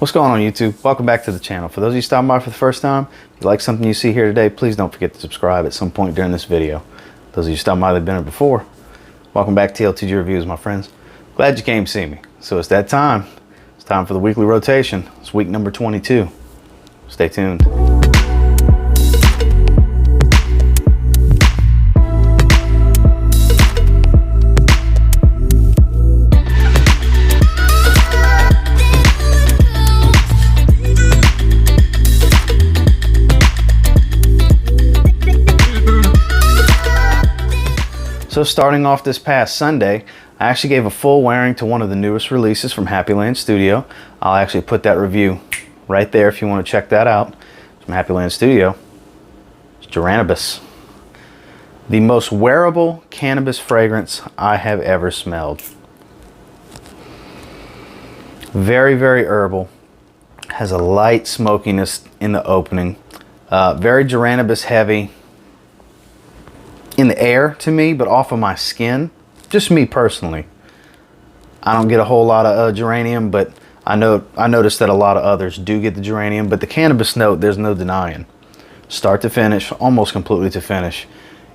What's going on, YouTube? Welcome back to the channel. For those of you stopping by for the first time, if you like something you see here today, please don't forget to subscribe at some point during this video. Those of you stopping by that have been here before, welcome back to TLTG Reviews, my friends. Glad you came to see me. So it's that time. It's time for the weekly rotation. It's week number 22. Stay tuned. So starting off this past Sunday, I actually gave a full wearing to one of the newest releases from Happy Land Studio. I'll actually put that review right there if you want to check that out. From Happy Land Studio, it's Geranibus. The most wearable cannabis fragrance I have ever smelled. Very, very herbal. Has a light smokiness in the opening. Very Geranibus heavy in the air to me, but off of my skin. Just me personally. I don't get a whole lot of geranium, but I noticed that a lot of others do get the geranium, but the cannabis note, there's no denying. Start to finish, almost completely to finish,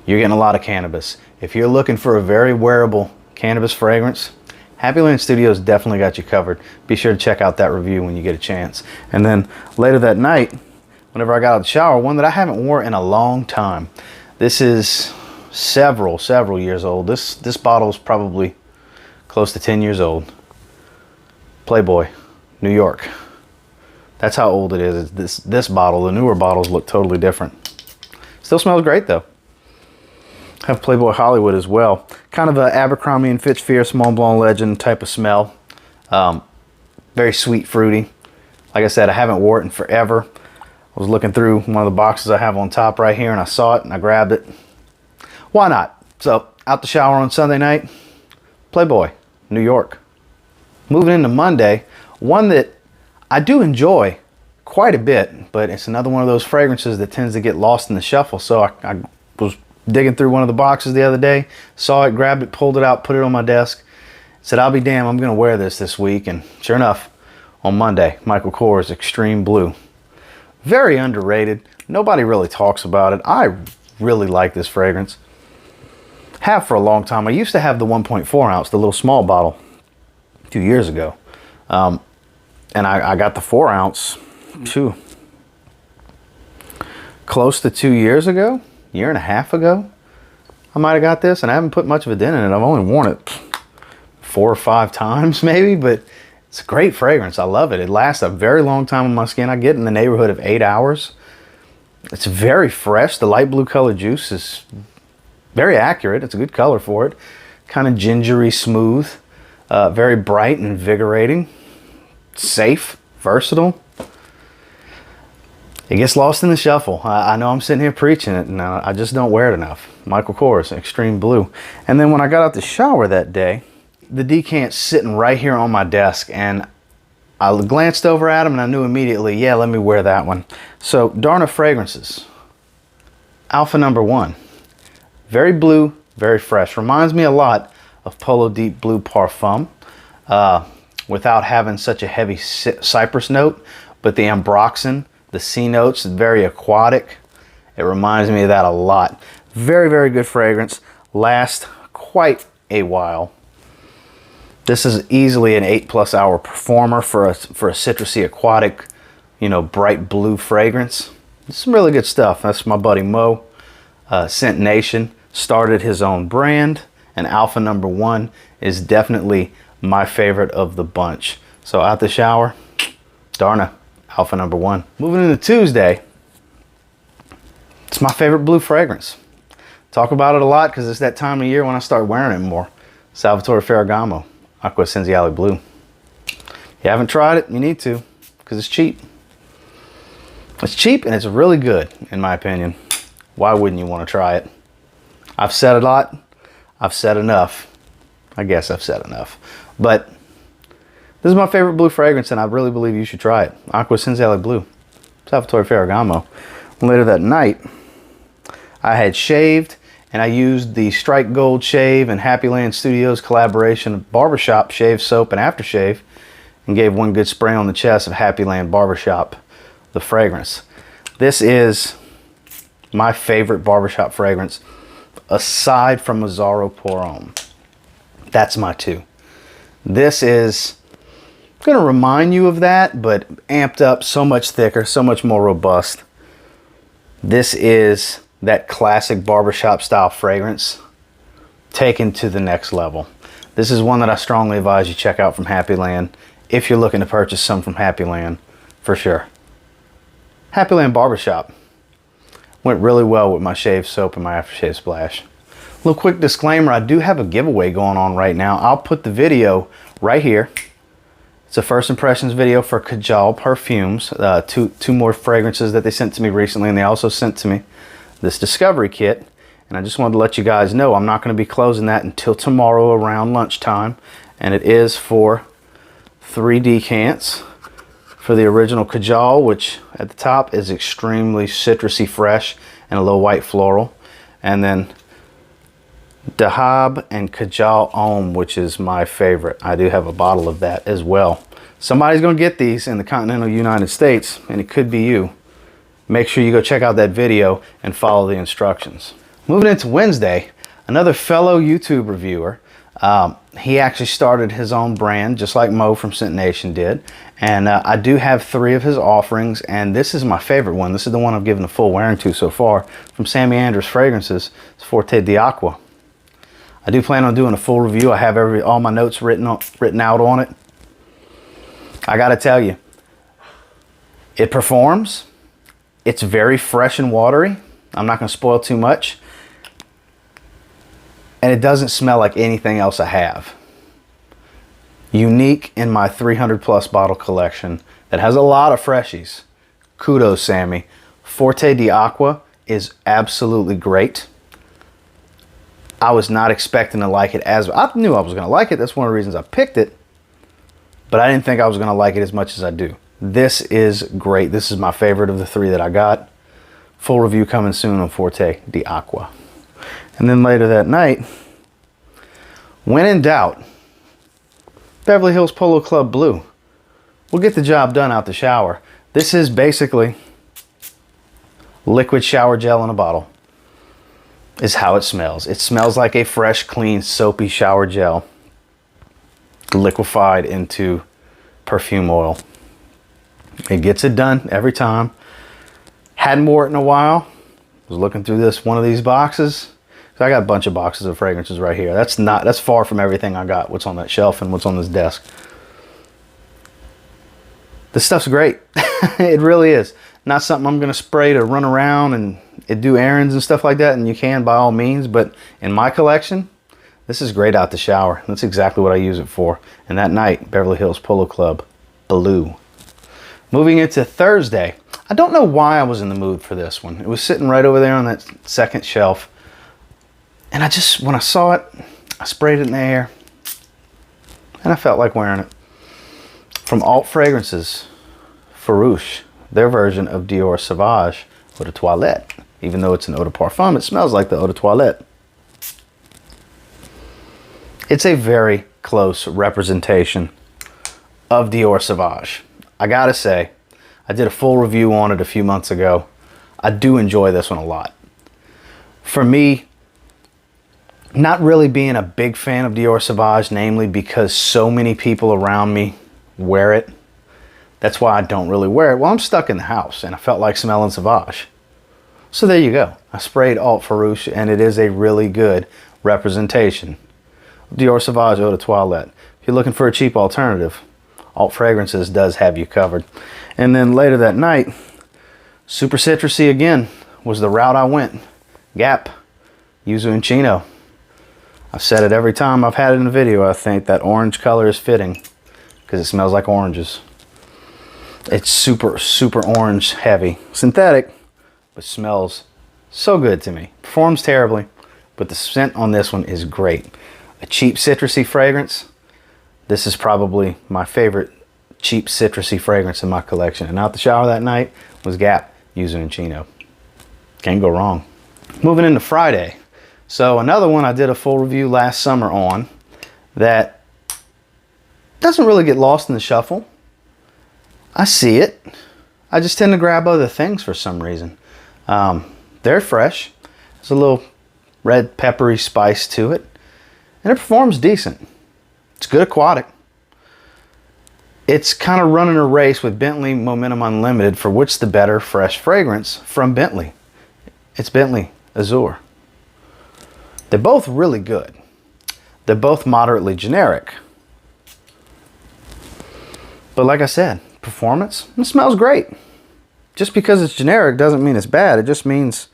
you're getting a lot of cannabis. If you're looking for a very wearable cannabis fragrance, Happy Land Studios definitely got you covered. Be sure to check out that review when you get a chance. And then later that night, whenever I got out of the shower, one that I haven't worn in a long time. This is several years old. This bottle is probably close to 10 years old. Playboy, New York. That's how old it is. This bottle. The newer bottles look totally different. Still smells great though. Have Playboy Hollywood as well. Kind of a Abercrombie and Fitch Fierce Mont Blanc Legend type of smell. Very sweet, fruity. Like I said, I haven't worn it in forever. I was looking through one of the boxes I have on top right here and I saw it and I grabbed it. Why not? So, out the shower on Sunday night, Playboy, New York. Moving into Monday, one that I do enjoy quite a bit, but it's another one of those fragrances that tends to get lost in the shuffle. So I was digging through one of the boxes the other day, saw it, grabbed it, pulled it out, put it on my desk, said, I'll be damned, I'm going to wear this week. And sure enough, on Monday, Michael Kors Extreme Blue. Very underrated. Nobody really talks about it. I really like this fragrance. Have for a long time. I used to have the 1.4 ounce, the little small bottle, 2 years ago. And I got the 4 ounce close to 2 years ago, year and a half ago. I might have got this, and I haven't put much of a dent in it. I've only worn it 4 or 5 times maybe, but it's a great fragrance. I love it. It lasts a very long time on my skin. I get in the neighborhood of 8 hours. It's very fresh. The light blue color juice is very accurate. It's a good color for it. Kind of gingery smooth. Very bright and invigorating. Safe. Versatile. It gets lost in the shuffle. I know I'm sitting here preaching it and I just don't wear it enough. Michael Kors Extreme Blue. And then when I got out the shower that day, the decant's sitting right here on my desk and I glanced over at him and I knew immediately, yeah, let me wear that one. So, Darna Fragrances. Alpha number 1. Very blue, very fresh. Reminds me a lot of Polo Deep Blue Parfum without having such a heavy cypress note, but the ambroxan, the C notes, very aquatic. It reminds me of that a lot. Very, very good fragrance. Lasts quite a while. This is easily an 8+ hour performer for a citrusy, aquatic, you know, bright blue fragrance. It's some really good stuff. That's my buddy Mo. Scent Nation started his own brand, and Alpha number 1 is definitely my favorite of the bunch. So out the shower, Darna, Alpha number 1. Moving into Tuesday, it's my favorite blue fragrance. Talk about it a lot because it's that time of year when I start wearing it more. Salvatore Ferragamo, Acqua Essenziale Blue. If you haven't tried it, you need to because it's cheap. It's cheap and it's really good in my opinion. Why wouldn't you want to try it? I've said a lot. I've said enough. I guess I've said enough. But this is my favorite blue fragrance and I really believe you should try it. Acqua Essenziale Blue. Salvatore Ferragamo. Later that night, I had shaved and I used the Strike Gold Shave and Happy Land Studios collaboration of barbershop shave soap and aftershave. and gave one good spray on the chest of Happy Land Barbershop, the fragrance. This is my favorite barbershop fragrance, aside from a Zaharoff Pour Homme. That's my two. This is going to remind you of that, but amped up, so much thicker, so much more robust. This is that classic barbershop style fragrance taken to the next level. This is one that I strongly advise you check out from Happy Land if you're looking to purchase some from Happy Land, for sure. Happy Land Barbershop went really well with my shave soap and my aftershave splash. Little quick disclaimer, I do have a giveaway going on right now. I'll put the video right here. It's a first impressions video for Cologne perfumes, two more fragrances that they sent to me recently, and they also sent to me this discovery kit. And I just wanted to let you guys know I'm not going to be closing that until tomorrow around lunchtime. And it is for 3 decants for the original Cologne, which at the top is extremely citrusy fresh and a little white floral. And then Homme and Cologne Homme, which is my favorite. I do have a bottle of that as well. Somebody's going to get these in the continental United States, and it could be you. Make sure you go check out that video and follow the instructions. Moving into Wednesday, another fellow YouTube reviewer. He actually started his own brand, just like Mo from Scent Nation did. And I do have 3 of his offerings, and this is my favorite one. This is the one I've given a full wearing to so far. From Sammy Andrews Fragrances, it's Forte d'Acqua. I do plan on doing a full review. I have all my notes written out on it. I gotta tell you, it performs. It's very fresh and watery. I'm not gonna spoil too much. And it doesn't smell like anything else I have. Unique in my 300 plus bottle collection that has a lot of freshies. Kudos, Sammy. Forte d'Acqua is absolutely great. I was not expecting to like it as I knew I was going to like it. That's one of the reasons I picked it. But I didn't think I was going to like it as much as I do. This is great. This is my favorite of the 3 that I got. Full review coming soon on Forte d'Acqua. And then later that night, when in doubt, Beverly Hills Polo Club Blue. We'll get the job done out the shower. This is basically liquid shower gel in a bottle. Is how it smells. It smells like a fresh, clean, soapy shower gel liquefied into perfume oil. It gets it done every time. Hadn't worn it in a while. Was looking through one of these boxes. So I got a bunch of boxes of fragrances right here. That's far from everything I got, what's on that shelf and what's on this desk. This stuff's great. It really is. Not something I'm going to spray to run around and do errands and stuff like that, and you can by all means, but in my collection, this is great out the shower. That's exactly what I use it for. And that night, Beverly Hills Polo Club Blue. Moving into Thursday, I don't know why I was in the mood for this one. It was sitting right over there on that second shelf, and when I saw it, I sprayed it in the air, and I felt like wearing it. From Alt Fragrances, Farouche, their version of Dior Sauvage Eau de Toilette. Even though it's an eau de parfum, it smells like the eau de toilette. It's a very close representation of Dior Sauvage. I gotta say, I did a full review on it a few months ago. I do enjoy this one a lot. For me, not really being a big fan of Dior Sauvage, namely because so many people around me wear it. That's why I don't really wear it. Well, I'm stuck in the house and I felt like smelling Sauvage. So there you go. I sprayed Alt Farouche, and it is a really good representation. Dior Sauvage Eau de Toilette. If you're looking for a cheap alternative, Alt Fragrances does have you covered. And then later that night, super citrusy again was the route I went. Gap, Yuzu and Chino. I've said it every time I've had it in the video. I think that orange color is fitting because it smells like oranges. It's super, super orange heavy. Synthetic, but smells so good to me. Performs terribly, but the scent on this one is great. A cheap citrusy fragrance. This is probably my favorite cheap citrusy fragrance in my collection. And out the shower that night was Gap, Yuzu and Chino. Can't go wrong. Moving into Friday. So another one I did a full review last summer on that Doesn't really get lost in the shuffle. I see it. I just tend to grab other things for some reason. They're fresh. There's a little red peppery spice to it. And it performs decent. It's good aquatic. It's kind of running a race with Bentley Momentum Unlimited for which the better fresh fragrance from Bentley. It's Bentley Azure. They're both really good. They're both moderately generic. But like I said, performance, it smells great. Just because it's generic doesn't mean it's bad. It just means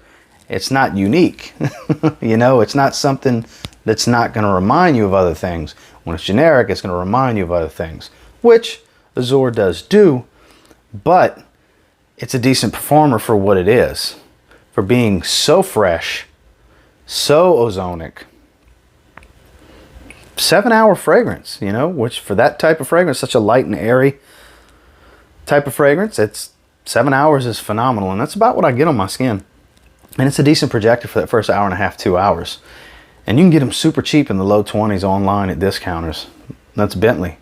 it's not unique. You know, it's not something that's not going to remind you of other things. When it's generic, it's going to remind you of other things, which Azure does do, but it's a decent performer for what it is. For being so fresh, so ozonic. 7-hour fragrance, you know, which for that type of fragrance, such a light and airy type of fragrance, it's 7 hours is phenomenal, and that's about what I get on my skin. And it's a decent projector for that first hour and a half, 2 hours. And you can get them super cheap in the low 20s online at discounters. That's Bentley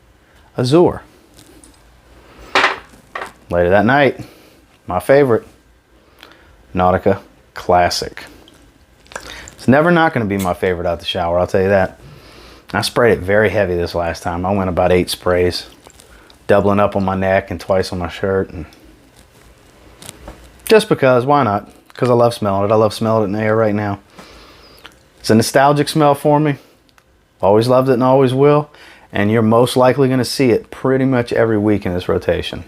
Azure. Later that night, my favorite, Nautica Classic. It's never not going to be my favorite out the shower, I'll tell you that. I sprayed it very heavy this last time. I went about 8 sprays, doubling up on my neck and twice on my shirt. And just because, why not? Because I love smelling it. I love smelling it in the air right now. It's a nostalgic smell for me. Always loved it and always will. And you're most likely going to see it pretty much every week in this rotation.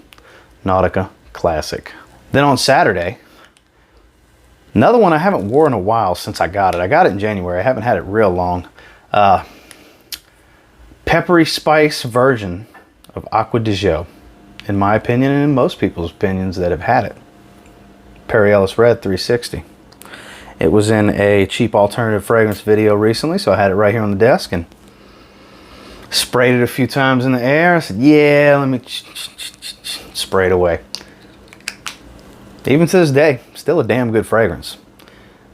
Nautica Classic. Then on Saturday, another one I haven't worn in a while since I got it. I got it in January. I haven't had it real long. Peppery spice version of Acqua di Gio, in my opinion and in most people's opinions that have had it. Perry Ellis Red 360. It was in a cheap alternative fragrance video recently, so I had it right here on the desk and sprayed it a few times in the air. I said, yeah, let me spray it away. Even to this day, still a damn good fragrance.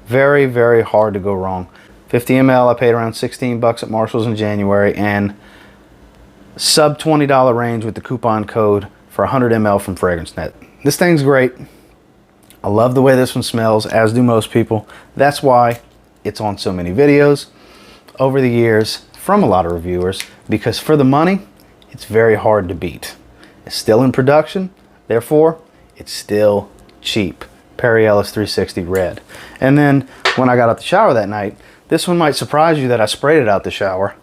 Very, very hard to go wrong. 50 ml, I paid around 16 bucks at Marshall's in January, and sub $20 range with the coupon code for 100 ml from FragranceNet. This thing's great. I love the way this one smells, as do most people. That's why it's on so many videos over the years from a lot of reviewers, because for the money, it's very hard to beat. It's still in production, therefore, it's still cheap. Perry Ellis 360 Red. And then when I got out the shower that night, this one might surprise you that I sprayed it out the shower.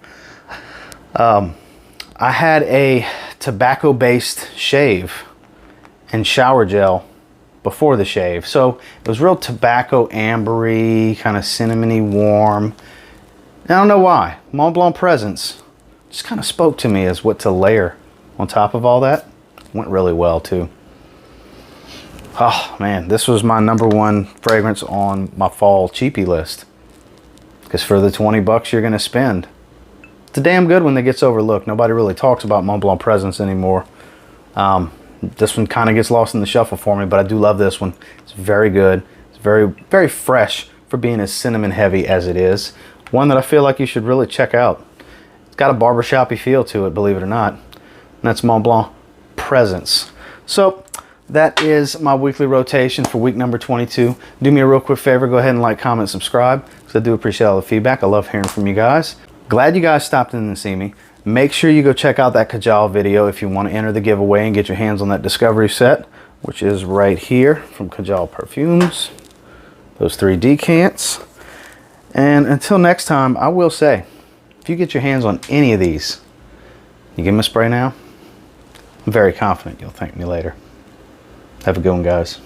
I had a tobacco-based shave and shower gel before the shave. So it was real tobacco ambery, kind of cinnamony warm. I don't know why. Mont Blanc Presence just kind of spoke to me as what to layer on top of all that. Went really well too. Oh man, this was my #1 fragrance on my fall cheapie list. Because for the 20 bucks you're gonna spend, it's a damn good one that gets overlooked. Nobody really talks about Mont Blanc Presence anymore. This one kind of gets lost in the shuffle for me, but I do love this one. It's very good. It's very, very fresh for being as cinnamon heavy as it is. One that I feel like you should really check out. It's got a barbershop-y feel to it, believe it or not. And that's Mont Blanc Presence. So that is my weekly rotation for week number 22. Do me a real quick favor, go ahead and like, comment, subscribe, because I do appreciate all the feedback. I love hearing from you guys. Glad you guys stopped in to see me. Make sure you go check out that Kajal video if you want to enter the giveaway and get your hands on that Discovery set, which is right here from Kajal Perfumes. Those 3 decants. And until next time, I will say, if you get your hands on any of these, you give them a spray now, I'm very confident you'll thank me later. Have a good one, guys.